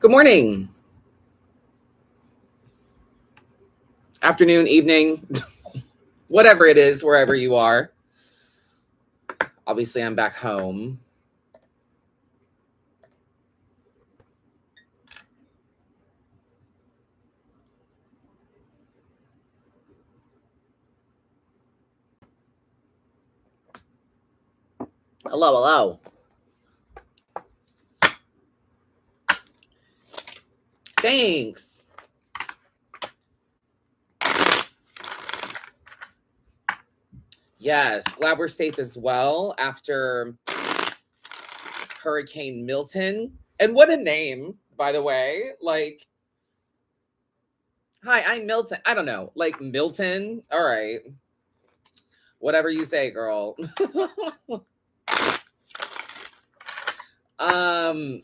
Good morning, afternoon, evening, whatever it is, wherever you are. Obviously, I'm back home. Hello, hello. Thanks. Yes, glad we're safe as well after Hurricane Milton. And what a name, by the way. Like, hi, I'm Milton. I don't know, like Milton. All right. Whatever you say, girl. um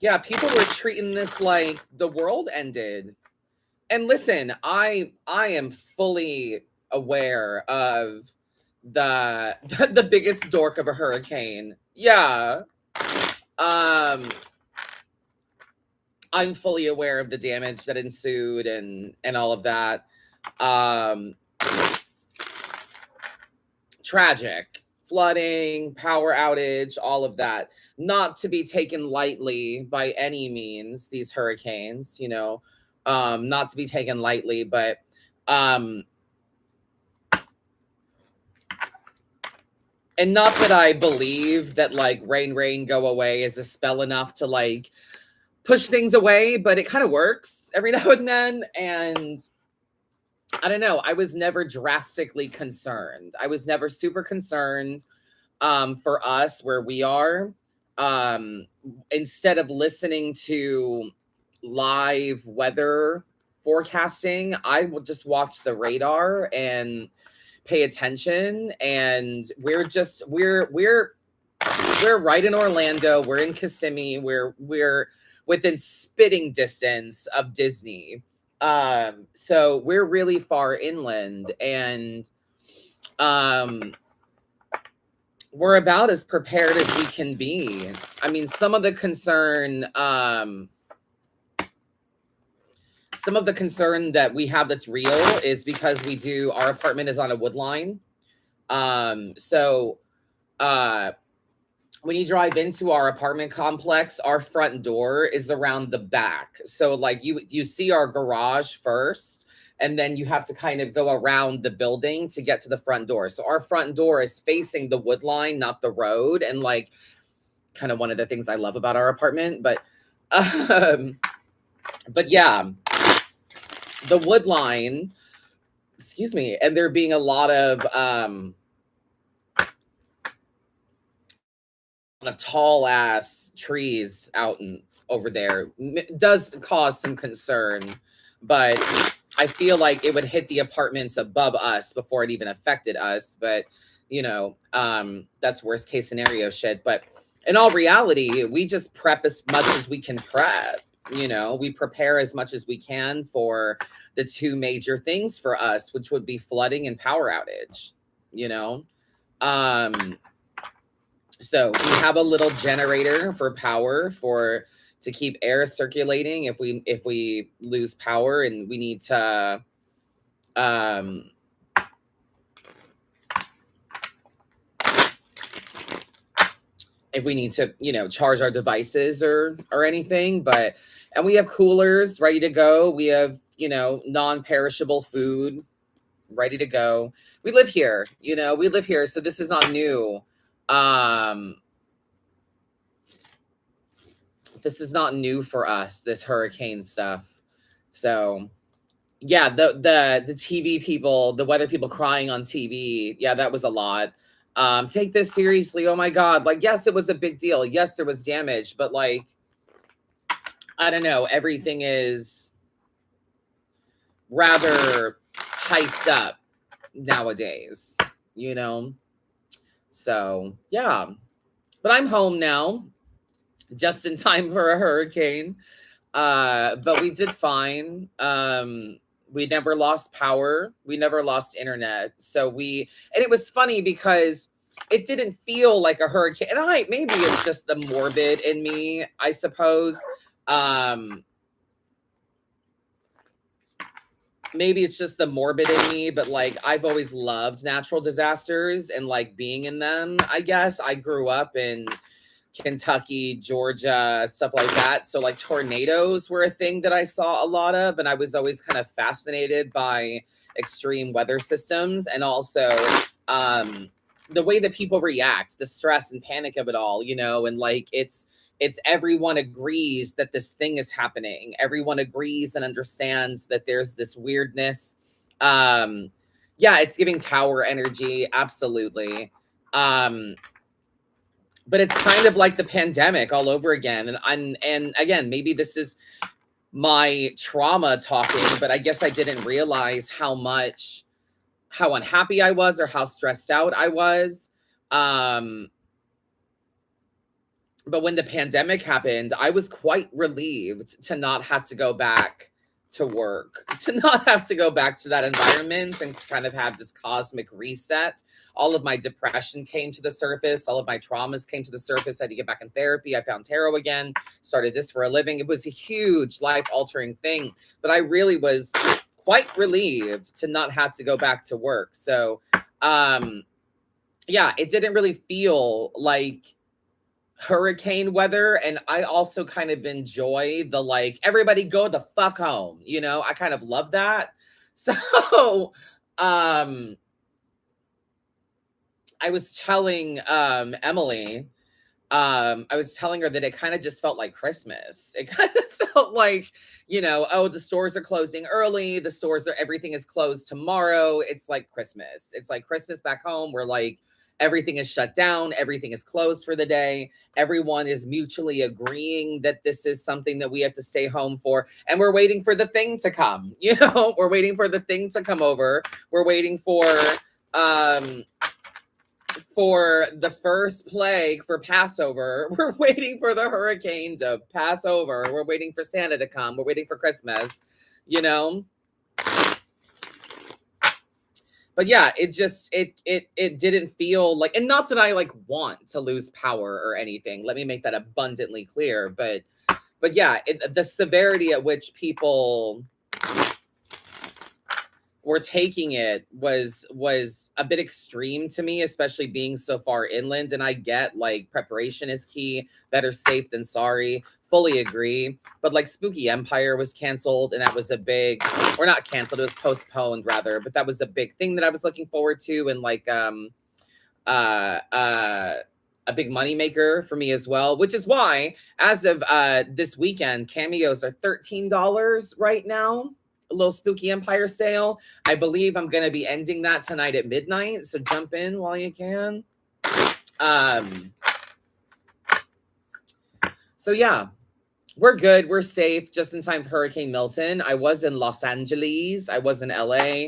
yeah, people were treating this like the world ended. And listen, I am fully aware of the the biggest dork of a hurricane. Yeah. Um I'm fully aware of the damage that ensued and all of that. Um Tragic. Flooding, power outage, all of that. Not to be taken lightly by any means, these hurricanes, not to be taken lightly, but um and not that I believe that like rain, go away is a spell enough to like push things away, but it kind of works every now and then. And I don't know, I was never drastically concerned. I was never super concerned for us where we are. Um, Instead of listening to live weather forecasting, I will just watch the radar and pay attention. And we're right in Orlando. We're in Kissimmee. We're within spitting distance of Disney. So we're really far inland, and um we're about as prepared as we can be. I mean, some of the concern that we have that's real is because our apartment is on a wood line. So when you drive into our apartment complex, our front door is around the back. So like you see our garage first, and then you have to kind of go around the building to get to the front door. So our front door is facing the wood line, not the road. And like kind of one of the things I love about our apartment. Um but yeah, the wood line, excuse me, and there being a lot of tall ass trees out and over there does cause some concern, but I feel like it would hit the apartments above us before it even affected us. But that's worst case scenario shit. But in all reality, we just prep as much as we can prep. We prepare as much as we can for the two major things for us, which would be flooding and power outage. you know um so we have a little generator for power to keep air circulating if we lose power, and we need to um if we need to, charge our devices or anything. And we have coolers ready to go. We have, non-perishable food ready to go. We live here, so this is not new. Um this is not new for us, this hurricane stuff. So yeah, the TV people, the weather people crying on TV, yeah, that was a lot. Take this seriously. Oh my God. Like, yes, it was a big deal. Yes, there was damage, but like, I don't know, everything is rather hyped up nowadays, you know? So yeah. But I'm home now, just in time for a hurricane. But we did fine. We never lost power. We never lost internet. And it was funny because it didn't feel like a hurricane. And maybe it's just the morbid in me, I suppose. Maybe it's just the morbid in me, but like I've always loved natural disasters and like being in them. I guess I grew up in Kentucky, Georgia, stuff like that. So like tornadoes were a thing that I saw a lot of, and I was always kind of fascinated by extreme weather systems, and also the way that people react, the stress and panic of it all, you know, and like it's everyone agrees that this thing is happening. Everyone agrees and understands that there's this weirdness. Yeah, it's giving tower energy, absolutely. But it's kind of like the pandemic all over again. And again, maybe this is my trauma talking, but I guess I didn't realize how unhappy I was or how stressed out I was. But when the pandemic happened, I was quite relieved to not have to go back to work, to not have to go back to that environment and to kind of have this cosmic reset. All of my depression came to the surface. All of my traumas came to the surface. I had to get back in therapy. I found tarot again, started this for a living. It was a huge life altering thing, but I really was quite relieved to not have to go back to work. So, yeah, it didn't really feel like hurricane weather. And I also kind of enjoy the like, everybody go the fuck home, you know, I kind of love that. So I was telling Emily, I was telling her that it kind of just felt like Christmas. It kind of felt like, you know, oh, the stores are closing early, everything is closed tomorrow. It's like Christmas. It's like Christmas back home where like everything is shut down, everything is closed for the day. Everyone is mutually agreeing that this is something that we have to stay home for. And we're waiting for the thing to come, you know, we're waiting for the thing to come over. We're waiting for the first plague for Passover. We're waiting for the hurricane to pass over. We're waiting for Santa to come. We're waiting for Christmas, you know? But yeah, it just it didn't feel like, and not that I like want to lose power or anything. Let me make that abundantly clear. But yeah, the severity at which people were taking it was a bit extreme to me, especially being so far inland. And I get like preparation is key, better safe than sorry, fully agree. But like Spooky Empire was canceled, and that was a big, or not canceled, it was postponed rather, but that was a big thing that I was looking forward to, and like a big money maker for me as well, which is why as of this weekend, cameos are $13 right now. A little Spooky Empire sale. I believe I'm going to be ending that tonight at midnight. So jump in while you can. So yeah, we're good. We're safe. Just in time for Hurricane Milton. I was in Los Angeles. I was in LA.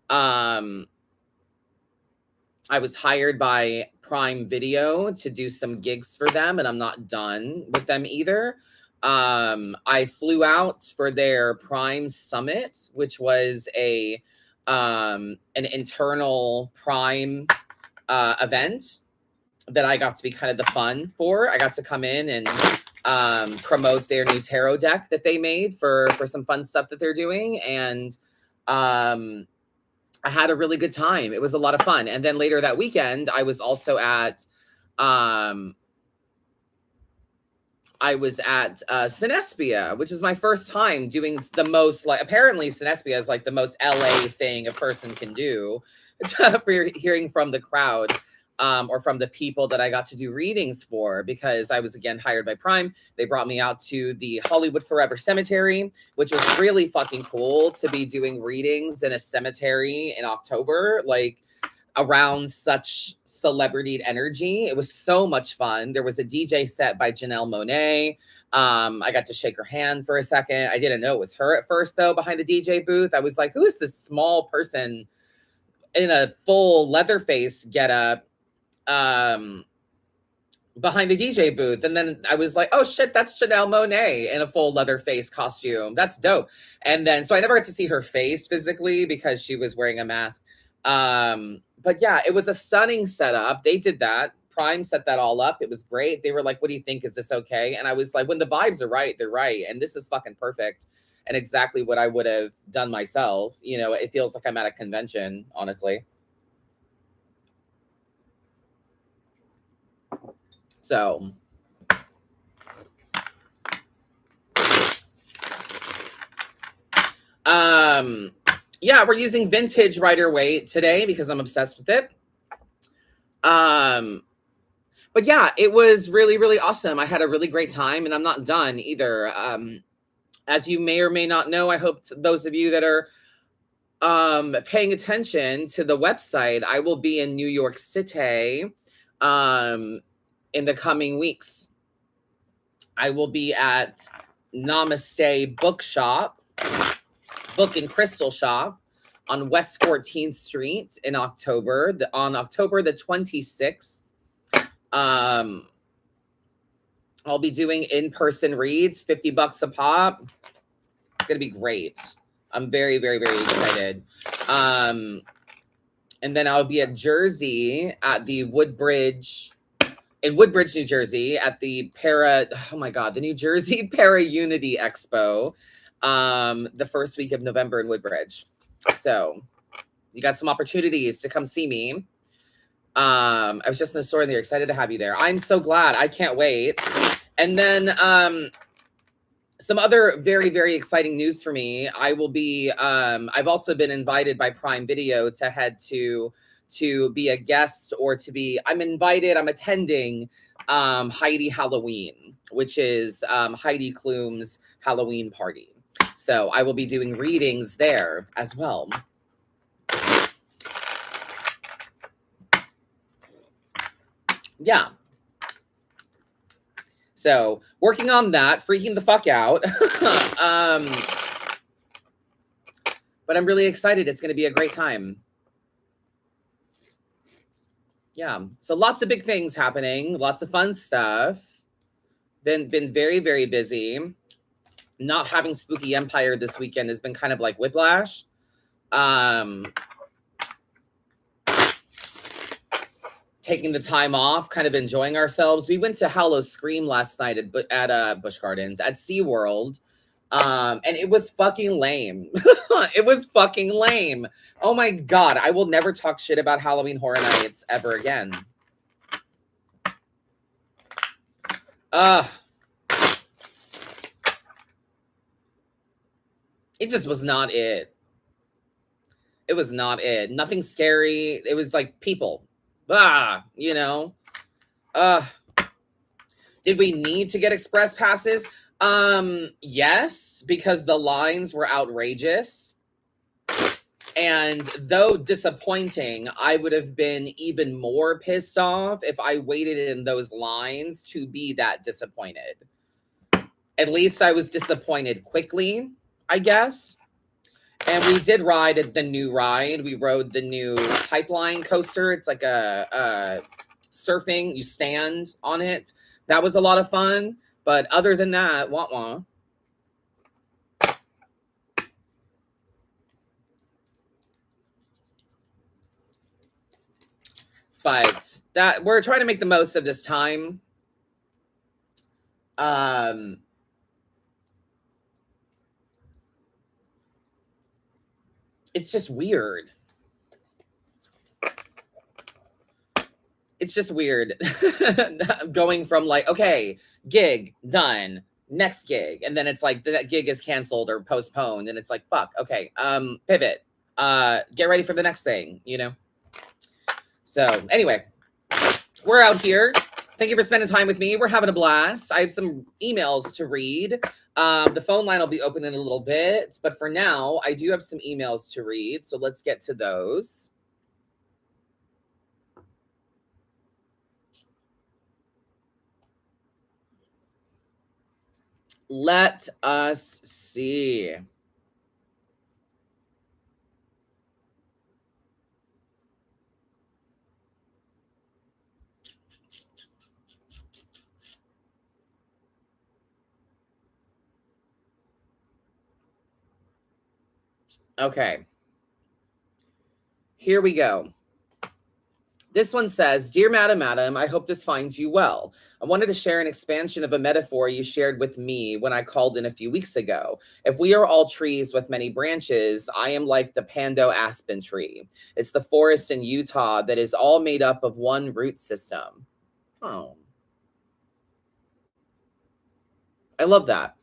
I was hired by Prime Video to do some gigs for them, and I'm not done with them either. I flew out for their Prime Summit, which was an internal Prime event that I got to be kind of the fun for. I got to come in and promote their new tarot deck that they made for some fun stuff that they're doing. And I had a really good time. It was a lot of fun. And then later that weekend, I was also at Synespia, which is my first time doing the most, like, apparently Synespia is like the most LA thing a person can do for hearing from the crowd or from the people that I got to do readings for, because I was again hired by Prime. They brought me out to the Hollywood Forever Cemetery, which was really fucking cool to be doing readings in a cemetery in October. Like, around such celebrity energy. It was so much fun. There was a DJ set by Janelle Monáe. I got to shake her hand for a second. I didn't know it was her at first, though, behind the DJ booth. I was like, who is this small person in a full Leatherface getup behind the DJ booth? And then I was like, oh shit, that's Janelle Monáe in a full Leatherface costume. That's dope. And then, so I never got to see her face physically because she was wearing a mask. But yeah, it was a stunning setup. They did that. Prime set that all up. It was great. They were like, what do you think? Is this okay? And I was like, when the vibes are right, they're right. And this is fucking perfect and exactly what I would have done myself. You know, it feels like I'm at a convention, honestly. So, um, yeah, we're using vintage Rider Waite today because I'm obsessed with it. Um, but yeah, it was really, really awesome. I had a really great time, and I'm not done either. As you may or may not know, I hope those of you that are paying attention to the website, I will be in New York City in the coming weeks. I will be at Namaste Bookshop, Book and Crystal Shop on West 14th Street in October, on October the 26th. I'll be doing in-person reads, $50 a pop. It's going to be great. I'm very, very, very excited. And then I'll be at Jersey at the Woodbridge, in Woodbridge, New Jersey, at the the New Jersey Para Unity Expo, the first week of November in Woodbridge. So you got some opportunities to come see me. I was just in the store and they're excited to have you there. I'm so glad. I can't wait. And then some other very, very exciting news for me. I will be, I've also been invited by Prime Video to head to be a guest or I'm attending Heidi Halloween, which is Heidi Klum's Halloween party. So I will be doing readings there as well. Yeah. So working on that, freaking the fuck out. But I'm really excited. It's going to be a great time. Yeah. So lots of big things happening, lots of fun stuff. Been very, very busy. Not having Spooky Empire this weekend has been kind of like whiplash. Taking the time off, kind of enjoying ourselves. We went to Hallow Scream last night at Busch Gardens at SeaWorld. And it was fucking lame. It was fucking lame. Oh my God. I will never talk shit about Halloween Horror Nights ever again. It just was not it. It was not it. Nothing scary. It was like people. You know. Did we need to get express passes? Yes, because the lines were outrageous. And though disappointing, I would have been even more pissed off if I waited in those lines to be that disappointed. At least I was disappointed quickly, I guess. And we did ride the new ride. We rode the new pipeline coaster. It's like a surfing. You stand on it. That was a lot of fun. But other than that, wah-wah. But that we're trying to make the most of this time. It's just weird. It's just weird going from like, okay, gig done, next gig, and then it's like that gig is canceled or postponed, and it's like, fuck, okay, pivot, get ready for the next thing, you know. So anyway, we're out here. Thank you for spending time with me. We're having a blast. I have some emails to read. The phone line will be open in a little bit, but for now, I do have some emails to read. So let's get to those. Let us see. Okay. Here we go. This one says, Dear Madam, I hope this finds you well. I wanted to share an expansion of a metaphor you shared with me when I called in a few weeks ago. If we are all trees with many branches, I am like the Pando aspen tree. It's the forest in Utah that is all made up of one root system. Oh, I love that.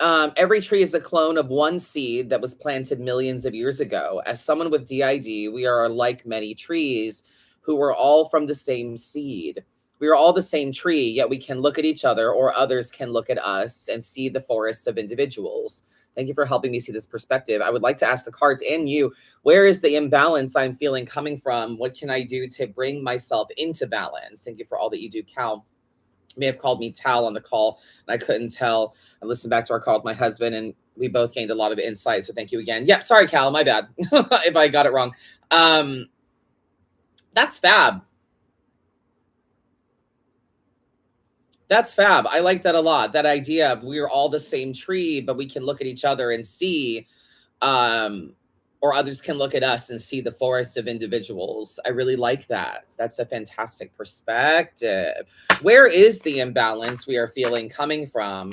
Every tree is a clone of one seed that was planted millions of years ago. As someone with DID, we are like many trees who were all from the same seed. We are all the same tree, yet we can look at each other or others can look at us and see the forest of individuals. Thank you for helping me see this perspective. I would like to ask the cards and you, where is the imbalance I'm feeling coming from? What can I do to bring myself into balance? Thank you for all that you do, Cal. You may have called me Tal on the call, and I couldn't tell. I listened back to our call with my husband, and we both gained a lot of insight. So thank you again. Yep, sorry, Cal, my bad if I got it wrong. That's fab. That's fab. I like that a lot. That idea of we're all the same tree, but we can look at each other and see, or others can look at us and see the forest of individuals. I really like that. That's a fantastic perspective. Where is the imbalance we are feeling coming from?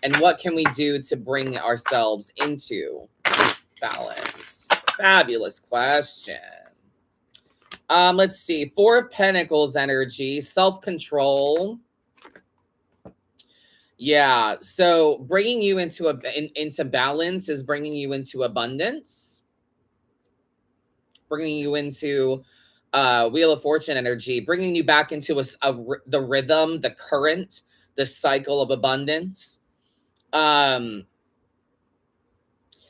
And what can we do to bring ourselves into balance? Fabulous question. Let's see. 4 of Pentacles energy, self-control. Yeah. So bringing you into into balance is bringing you into abundance, bringing you into Wheel of Fortune energy, bringing you back into the rhythm, the current, the cycle of abundance.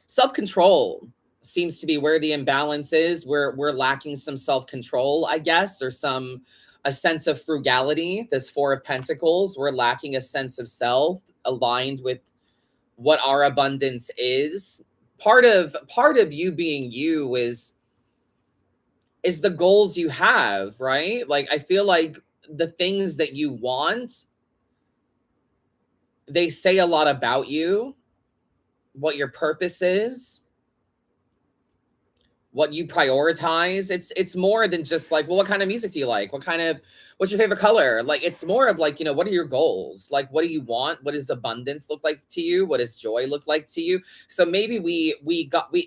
Self-control seems to be where the imbalance is. We're lacking some self-control, I guess, or a sense of frugality. This 4 of Pentacles, we're lacking a sense of self aligned with what our abundance is. Part of you being you is the goals you have, right? Like, I feel like the things that you want, they say a lot about you, what your purpose is, what you prioritize. It's more than just like, well, what kind of music do you like? What's your favorite color? Like, it's more of like, what are your goals? Like, what do you want? What does abundance look like to you? What does joy look like to you? So maybe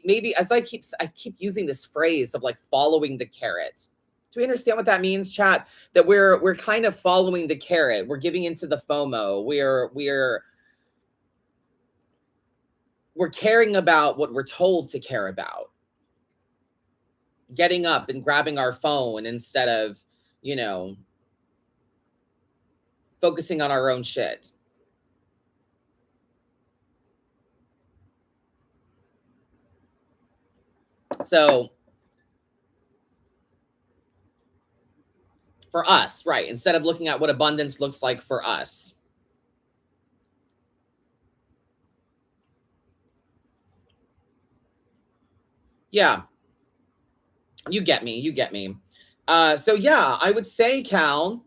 maybe, as I keep using this phrase of like following the carrot. Do we understand what that means, chat? That we're kind of following the carrot. We're giving into the FOMO. We're caring about what we're told to care about. Getting up and grabbing our phone instead of, focusing on our own shit. So for us, right, instead of looking at what abundance looks like for us. Yeah. You get me. So yeah, I would say, Cal,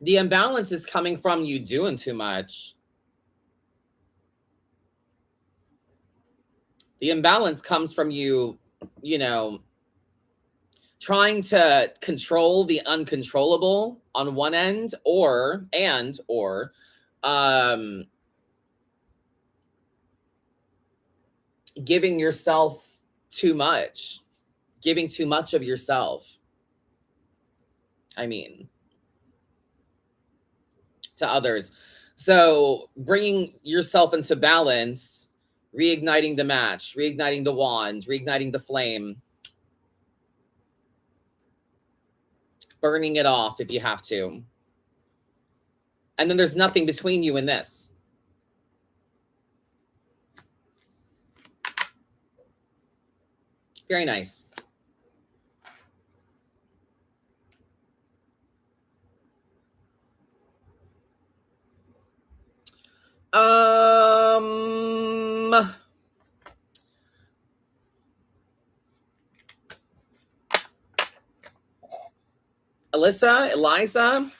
the imbalance is coming from you doing too much. The imbalance comes from you, trying to control the uncontrollable on one end, or giving yourself too much, giving too much of yourself. I mean, to others. So bringing yourself into balance, reigniting the match, reigniting the wand, reigniting the flame, burning it off if you have to. And then there's nothing between you and this. Very nice. Eliza,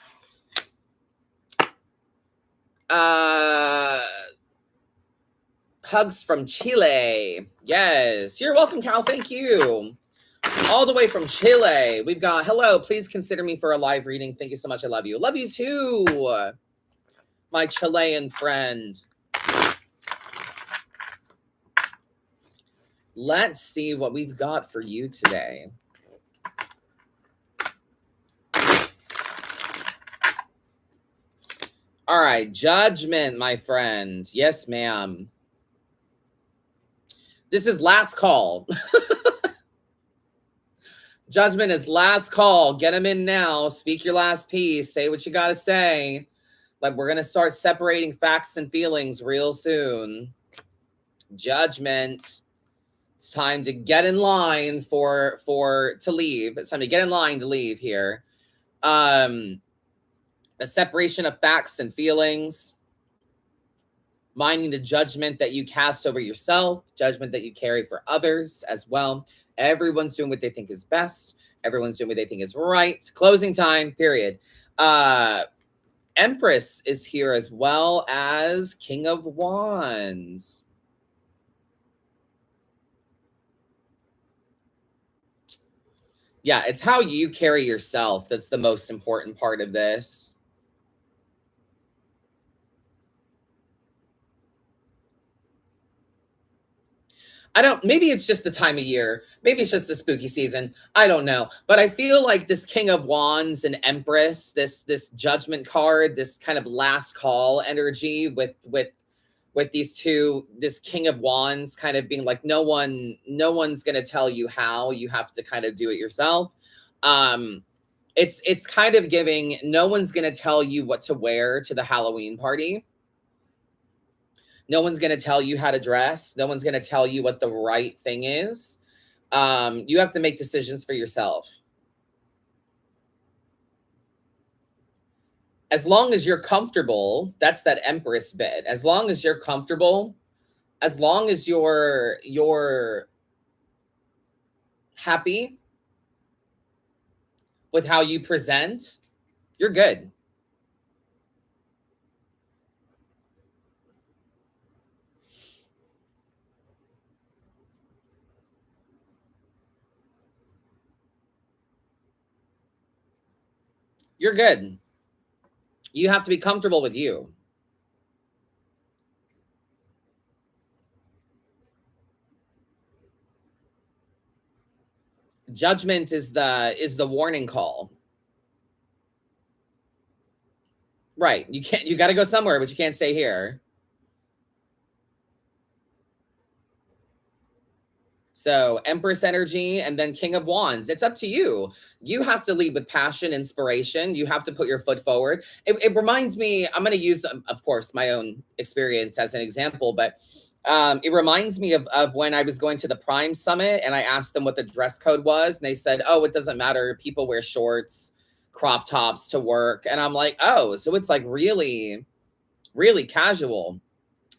Hugs from Chile. Yes. You're welcome, Cal. Thank you. All the way from Chile. We've got, hello, please consider me for a live reading. Thank you so much. I love you. Love you too, my Chilean friend. Let's see what we've got for you today. All right, judgment, my friend. Yes, ma'am. This is last call. Judgment is last call. Get them in now. Speak your last piece. Say what you got to say. Like, we're going to start separating facts and feelings real soon. Judgment. It's time to get in line to leave. It's time to get in line to leave here. The separation of facts and feelings. Minding the judgment that you cast over yourself, judgment that you carry for others as well. Everyone's doing what they think is best. Everyone's doing what they think is right. Closing time, period. Empress is here as well as King of Wands. Yeah, it's how you carry yourself that's the most important part of this. Maybe it's just the time of year. Maybe it's just the spooky season. I don't know. But I feel like this King of Wands and Empress, this judgment card, this kind of last call energy with these two, this King of Wands kind of being like, no one's going to tell you how. You have to kind of do it yourself. It's kind of giving, no one's going to tell you what to wear to the Halloween party. No one's going to tell you how to dress. No one's going to tell you what the right thing is. You have to make decisions for yourself. As long as you're comfortable, that's that Empress bit. As long as you're comfortable, as long as you're happy with how you present, you're good. You're good. You have to be comfortable with you. Judgment is the warning call. Right. You got to go somewhere, but you can't stay here. So Empress energy and then King of Wands. It's up to you. You have to lead with passion, inspiration. You have to put your foot forward. It reminds me, I'm going to use, of course, my own experience as an example, but it reminds me of when I was going to the Prime Summit and I asked them what the dress code was. And they said, oh, it doesn't matter. People wear shorts, crop tops to work. And I'm like, oh, so it's like really, really casual.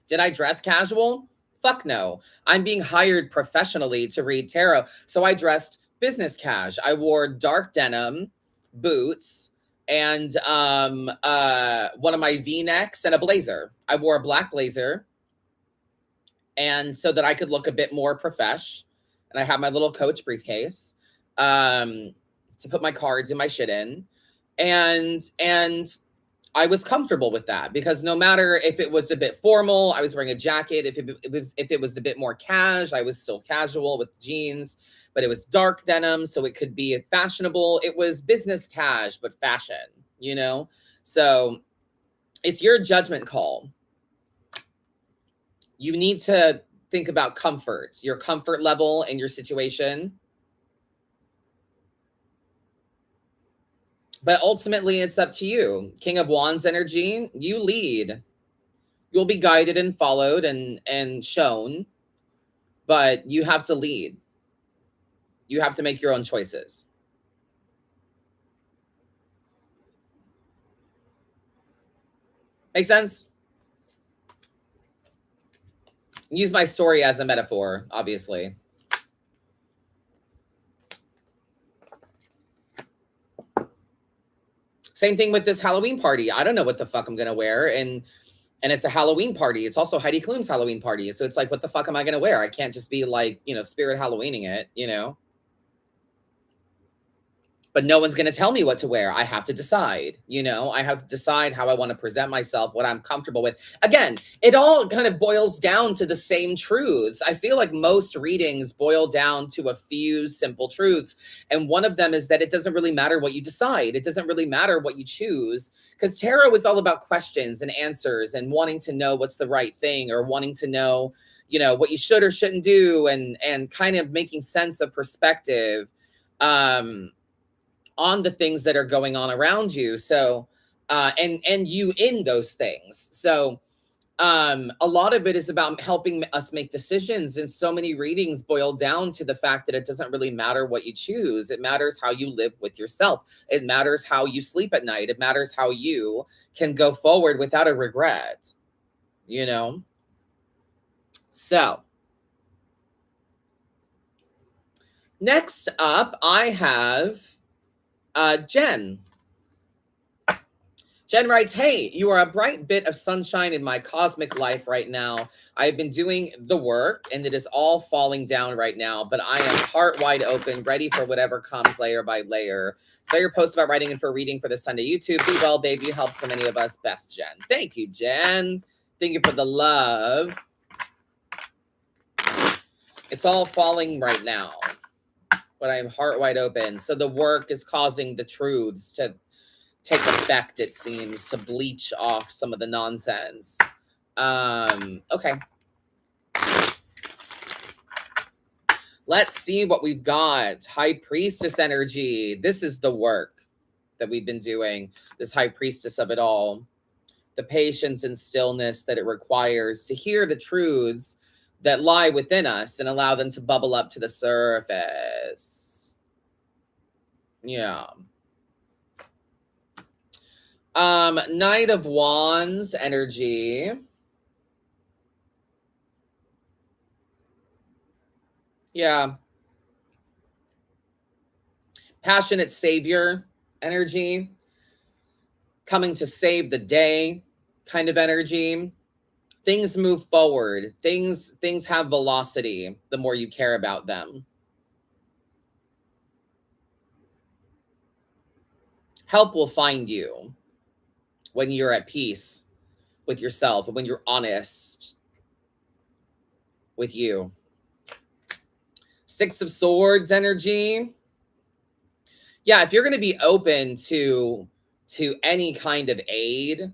Did I dress casual? Fuck no. I'm being hired professionally to read tarot. So I dressed business cash. I wore dark denim, boots, and one of my V-necks and a blazer. I wore a black blazer, and so that I could look a bit more profesh. And I have my little Coach briefcase to put my cards and my shit in. And I was comfortable with that because no matter if it was a bit formal, I was wearing a jacket. If it was a bit more cash, I was still casual with jeans, but it was dark denim, so it could be fashionable. It was business cash, but fashion, you know? So it's your judgment call. You need to think about comfort, your comfort level and your situation. But ultimately, it's up to you. King of Wands energy, you lead. You'll be guided and followed and shown, but you have to lead. You have to make your own choices. Make sense? Use my story as a metaphor, obviously. Same thing with this Halloween party. I don't know what the fuck I'm going to wear. And And it's a Halloween party. It's also Heidi Klum's Halloween party. So it's like, what the fuck am I going to wear? I can't just be like, spirit Halloweening it, But no one's going to tell me what to wear. I have to decide, I have to decide how I want to present myself, what I'm comfortable with. Again, it all kind of boils down to the same truths. I feel like most readings boil down to a few simple truths. And one of them is that it doesn't really matter what you decide. It doesn't really matter what you choose, because tarot is all about questions and answers and wanting to know what's the right thing, or wanting to know, what you should or shouldn't do, and kind of making sense of perspective. On the things that are going on around you. So, and you in those things. So, a lot of it is about helping us make decisions. And so many readings boil down to the fact that it doesn't really matter what you choose. It matters how you live with yourself. It matters how you sleep at night. It matters how you can go forward without a regret, So, next up, I have Jen. Jen writes, hey, you are a bright bit of sunshine in my cosmic life right now. I've been doing the work and it is all falling down right now, but I am heart wide open, ready for whatever comes layer by layer. Saw your post about writing in for reading for the Sunday YouTube. Be well, baby. You help so many of us. Best, Jen. Thank you, Jen. Thank you for the love. It's all falling right now, but I am heart wide open. So the work is causing the truths to take effect, it seems, to bleach off some of the nonsense. Okay. Let's see what we've got. High Priestess energy. This is the work that we've been doing, this High Priestess of it all. The patience and stillness that it requires to hear the truths that lie within us and allow them to bubble up to the surface. Yeah. Knight of Wands energy. Yeah. Passionate savior energy. Coming to save the day kind of energy. Things move forward. Things have velocity the more you care about them. Help will find you when you're at peace with yourself, when you're honest with you. Six of Swords energy. Yeah, if you're going to be open to any kind of aid,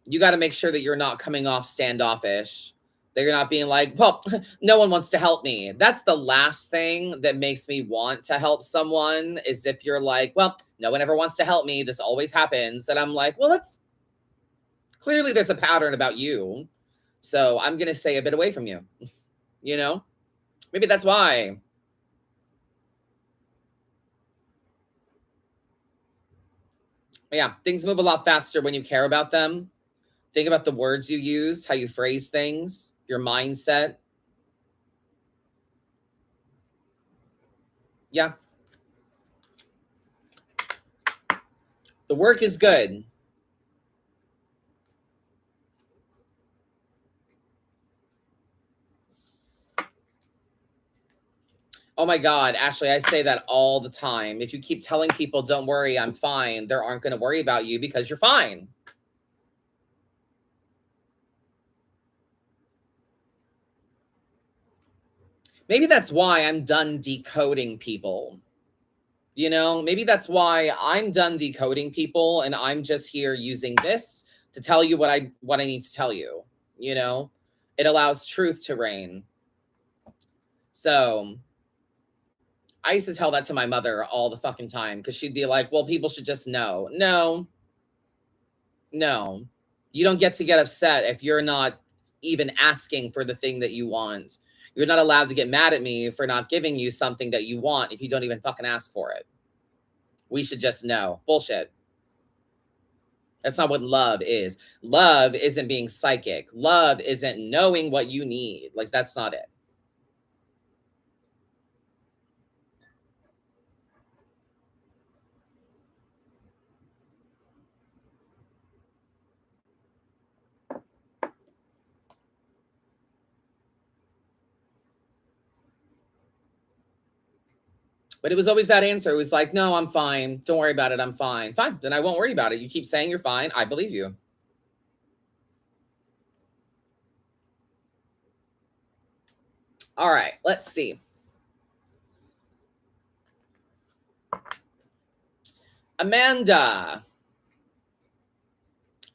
you got to make sure that you're not coming off standoffish, that you're not being like, well, no one wants to help me. That's the last thing that makes me want to help someone, is if you're like, well, no one ever wants to help me. This always happens. And I'm like, well, that's clearly there's a pattern about you. So I'm going to stay a bit away from you. Maybe that's why. But yeah, things move a lot faster when you care about them. Think about the words you use, how you phrase things, your mindset. Yeah. The work is good. Oh my God, Ashley, I say that all the time. If you keep telling people, don't worry, I'm fine, they aren't going to worry about you because you're fine. Maybe that's why I'm done decoding people. Maybe that's why I'm done decoding people and I'm just here using this to tell you what I need to tell you. It allows truth to reign. So I used to tell that to my mother all the fucking time, because she'd be like, well, people should just know. No. You don't get to get upset if you're not even asking for the thing that you want. You're not allowed to get mad at me for not giving you something that you want if you don't even fucking ask for it. We should just know. Bullshit. That's not what love is. Love isn't being psychic. Love isn't knowing what you need. Like, that's not it. But it was always that answer. It was like, no, I'm fine. Don't worry about it. I'm fine. Fine. Then I won't worry about it. You keep saying you're fine. I believe you. All right. Let's see. Amanda.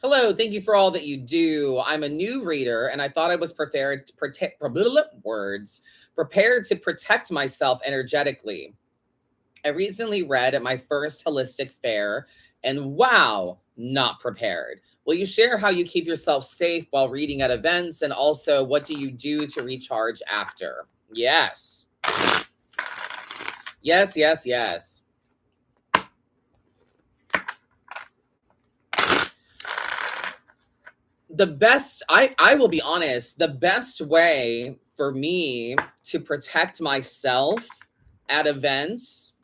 Hello, thank you for all that you do. I'm a new reader and I thought I was prepared to prepared to protect myself energetically. I recently read at my first holistic fair and wow, not prepared. Will you share how you keep yourself safe while reading at events, and also what do you do to recharge after? Yes. Yes, yes, yes. The best, I will be honest, the best way for me to protect myself at events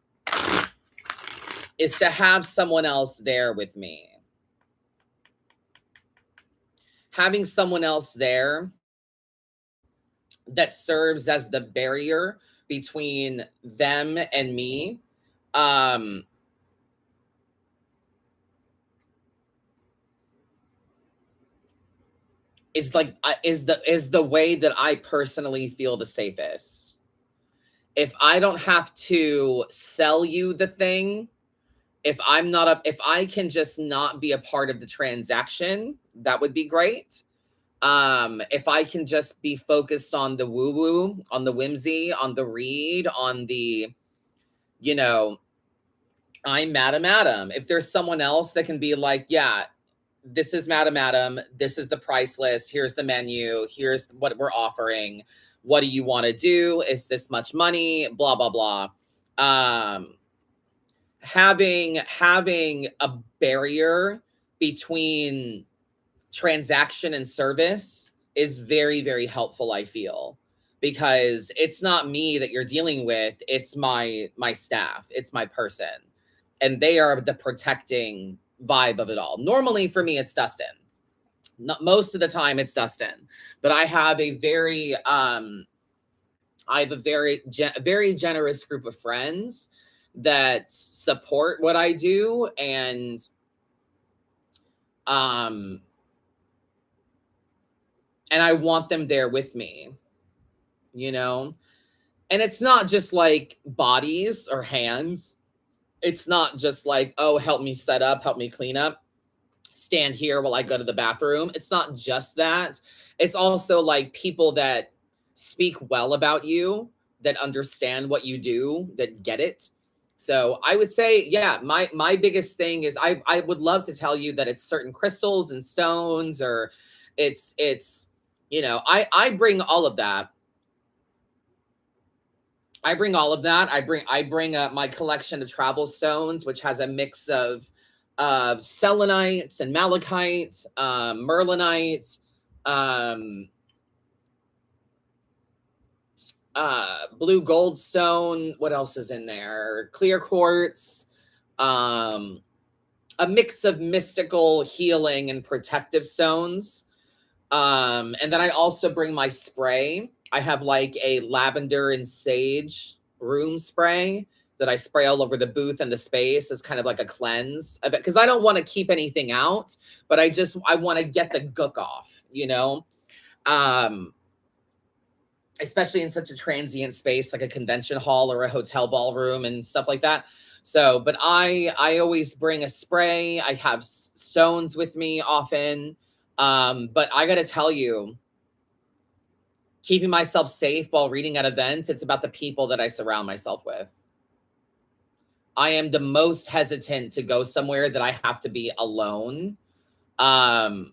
is to have someone else there with me. Having someone else there that serves as the barrier between them and me, um is like is the way that I personally feel the safest. If I don't have to sell you the thing, if I can just not be a part of the transaction, that would be great. If I can just be focused on the woo woo, on the whimsy, on the read, on the, you know, I'm Madam Adam. If there's someone else that can be like, yeah, this is Madam Adam, this is the price list, here's the menu, here's what we're offering. What do you want to do? Is this much money? Blah blah blah. Um, having a barrier between transaction and service is very, very helpful, I feel, because it's not me that you're dealing with, it's my staff, it's my person, and they are the protecting vibe of it all. Normally for me it's Dustin. Not most of the time it's Dustin, but I have a very generous group of friends that support what I do, and um I want them there with me, you know? And it's not just like bodies or hands. It's not just like, oh, help me set up, help me clean up, stand here while I go to the bathroom. It's not just that. It's also like people that speak well about you, that understand what you do, that get it. So I would say, yeah, my biggest thing is I would love to tell you that it's certain crystals and stones, or it's I bring all of that. I bring all of that. I bring my collection of travel stones, which has a mix of selenites and malachite, merlinite, um, blue goldstone. What else is in there? Clear quartz. Um, a mix of mystical healing and protective stones. And then I also bring my spray. I have like a lavender and sage room spray that I spray all over the booth and the space as kind of like a cleanse of it, because I don't want to keep anything out, but I want to get the gook off, Um, especially in such a transient space like a convention hall or a hotel ballroom and stuff like that. So, but I always bring a spray. I have stones with me often. But I got to tell you, keeping myself safe while reading at events, it's about the people that I surround myself with. I am the most hesitant to go somewhere that I have to be alone. Um,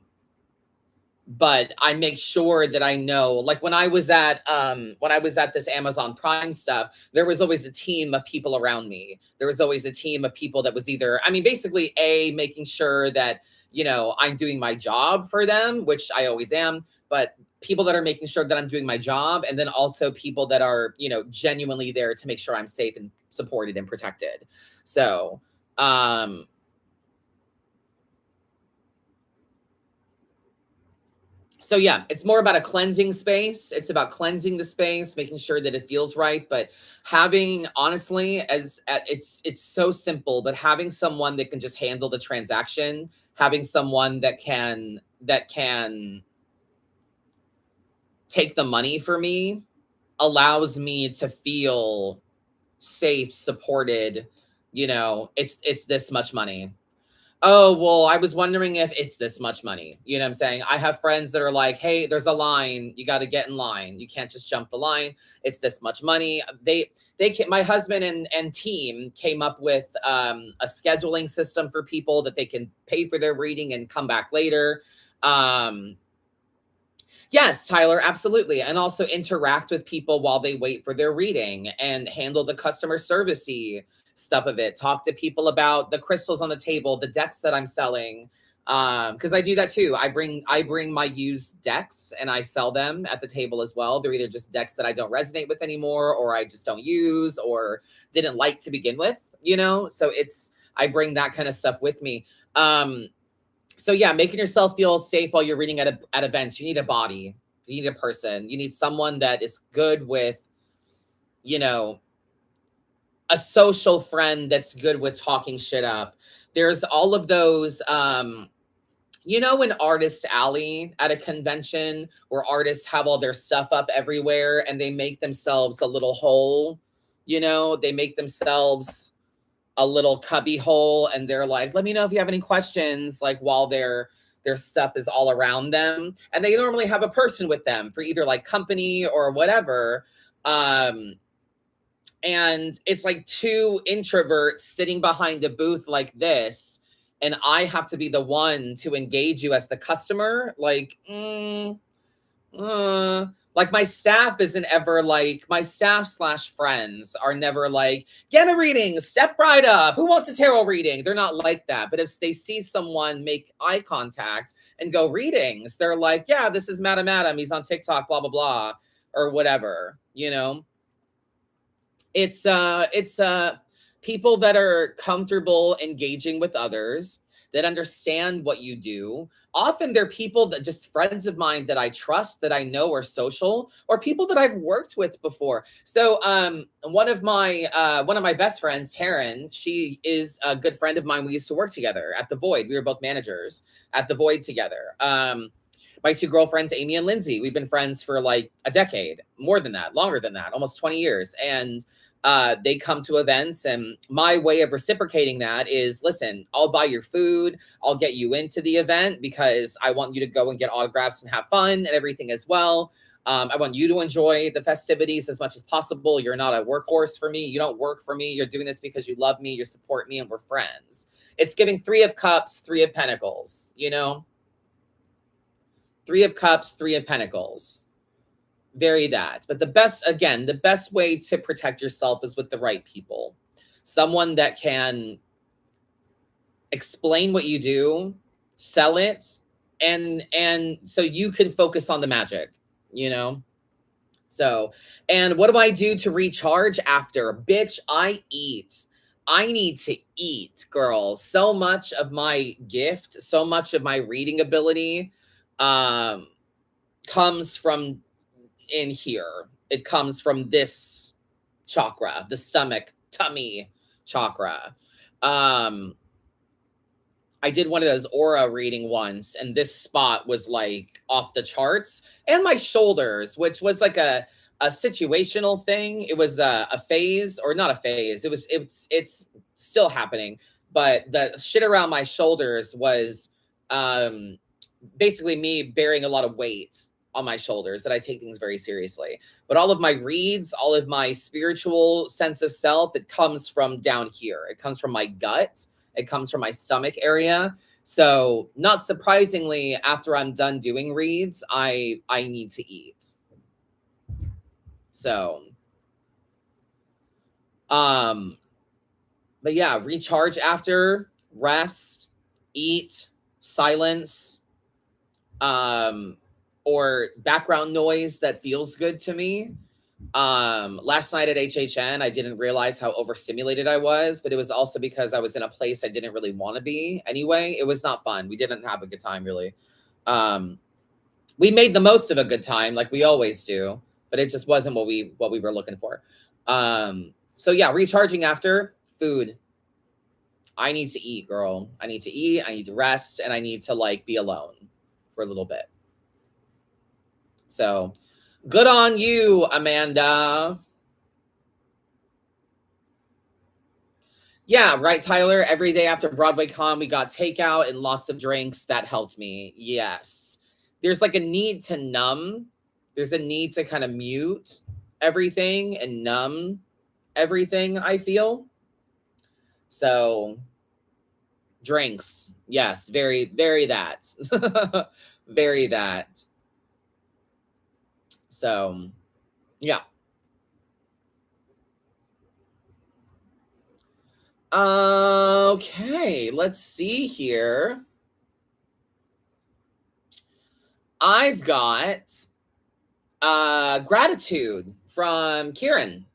but I make sure that I know, like when I was at this Amazon Prime stuff, there was always a team of people around me. There was always a team of people that was either, I mean, basically making sure that, I'm doing my job for them, which I always am, but people that are making sure that I'm doing my job, and then also people that are, genuinely there to make sure I'm safe and supported and protected. So, um So yeah, it's more about a cleansing space. It's about cleansing the space, making sure that it feels right. But having, honestly, it's so simple, but having someone that can just handle the transaction, having someone that can take the money for me allows me to feel safe, supported. It's this much money. Oh, well, I was wondering if it's this much money. You know what I'm saying? I have friends that are like, hey, there's a line. You got to get in line. You can't just jump the line. It's this much money. My husband and team came up with a scheduling system for people that they can pay for their reading and come back later. Um, Yes, Tyler, absolutely. And also interact with people while they wait for their reading and handle the customer servicey stuff of it. Talk to people about the crystals on the table, the decks that I'm selling. Because I do that too. I bring my used decks and I sell them at the table as well. They're either just decks that I don't resonate with anymore, or I just don't use, or didn't like to begin with. So I bring that kind of stuff with me. So yeah, making yourself feel safe while you're reading at events. You need a body. You need a person. You need someone that is good with, you know, a social friend that's good with talking shit up. There's all of those in Artist Alley at a convention where artists have all their stuff up everywhere and they make themselves a little hole. They make themselves a little cubby hole and they're like, let me know if you have any questions, like while their stuff is all around them. And they normally have a person with them for either like company or whatever. And it's like two introverts sitting behind a booth like this. And I have to be the one to engage you as the customer. Like my staff isn't ever like, my staff/friends are never like, get a reading, step right up, who wants a tarot reading? They're not like that. But if they see someone make eye contact and go readings, they're like, yeah, this is Madam Adam, he's on TikTok, blah blah blah, or whatever. It's people that are comfortable engaging with others, that understand what you do. Often they're people that just friends of mine that I trust, that I know are social, or people that I've worked with before. So one of my best friends, Taryn, she is a good friend of mine. We used to work together at the Void. We were both managers at the Void together. My two girlfriends, Amy and Lindsay, we've been friends for like a decade, more than that, longer than that, almost 20 years. And they come to events, and my way of reciprocating that is, listen, I'll buy your food, I'll get you into the event because I want you to go and get autographs and have fun and everything as well. I want you to enjoy the festivities as much as possible. You're not a workhorse for me. You don't work for me. You're doing this because you love me, you support me, and we're friends. It's giving Three of Cups, Three of Pentacles. Three of Cups, Three of Pentacles. Very that. But the best way to protect yourself is with the right people. Someone that can explain what you do, sell it, and so you can focus on the magic, you know? So, and what do I do to recharge after? Bitch, I eat. I need to eat, girl. So much of my gift, so much of my reading ability comes from in here. It comes from this chakra, the stomach, tummy chakra. I did one of those aura reading once, and this spot was like off the charts, and my shoulders, which was like a situational thing. It was a phase, or not a phase. It's still happening, but the shit around my shoulders was basically me bearing a lot of weight on my shoulders, that I take things very seriously. But all of my reads, all of my spiritual sense of self, it comes from down here. It comes from my gut. It comes from my stomach area. So not surprisingly, after I'm done doing reads, I need to eat. So, but yeah, recharge after, rest, eat, silence, or background noise that feels good to me. Last night at HHN, I didn't realize how overstimulated I was, but it was also because I was in a place I didn't really want to be anyway. It was not fun. We didn't have a good time, really. We made the most of a good time like we always do, but it just wasn't what we were looking for. So yeah, recharging after food. I need to eat, girl. I need to eat, I need to rest, and I need to like be alone for a little bit. So good on you, Amanda. Yeah, right, Tyler. Every day after Broadway Con, we got takeout and lots of drinks. That helped me. Yes. There's like a need to numb. There's a need to kind of mute everything and numb everything, I feel. So, drinks. Yes, very, very that. Very that. So, yeah. Okay, let's see here. I've got gratitude from Kieran.